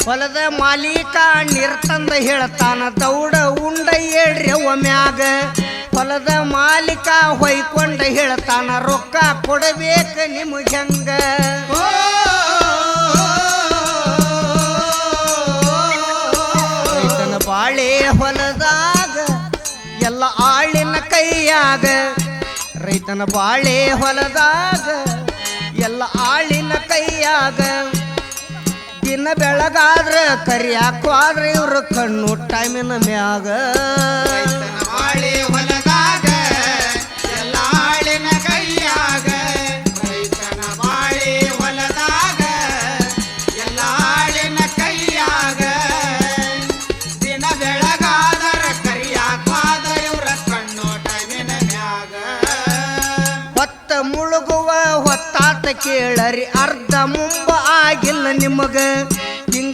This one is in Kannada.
ಹೊಲದ ಮಾಲೀಕ ನಿರ್ತಂದ ಹೇಳ್ತಾನ ದೌಡ ಉಂಡ ಏಳ್ರಿ ಒಮ್ಯಾಗ ಹೊಲದ ಮಾಲೀಕ ಹೊಯ್ಕೊಂಡ ಹೇಳ್ತಾನ ರೊಕ್ಕ ಕೊಡಬೇಕ ನಿಮಗೆ ಹೆಂಗ ರೈತನ ಬಾಳೆ ಹೊಲದಾಗ ಎಲ್ಲ ಆಳಿನ ಕೈಯಾಗ ರೈತನ ಬಾಳೆ ಹೊಲದಾಗ ಎಲ್ಲ ಆಳಿನ ಕೈಯಾಗ ದಿನ ಬೆಳಗಾದ್ರ ಕರಿಯಾಕ್ವಾದ್ರ ಇವ್ರ ಕಣ್ಣು ಟೈಮಿನ ಮ್ಯಾಗ ರೈತನ ಬಾಳೆ ಹೊಲದಾಗ ಎಲ್ಲ ಆಳಿನ ಕೈಯಾಗ ರೈತನ ಬಾಳೆ ಹೊಲದಾಗ ಎಲ್ಲ ಆಳಿನ ಕೈಯಾಗ ದಿನ ಬೆಳಗಾದರ ಕರಿಯಾಕ್ವಾದ ಇವ್ರ ಕಣ್ಣು ಟೈಮಿನ ಮ್ಯಾಗ ಹೊತ್ತ ಮುಳುಗುವ ಹೊತ್ತಾತ ಕೇಳರಿ ಅರ್ಧ ಮುಂಬ ಆಗಿಲ್ಲ ನಿಮಗ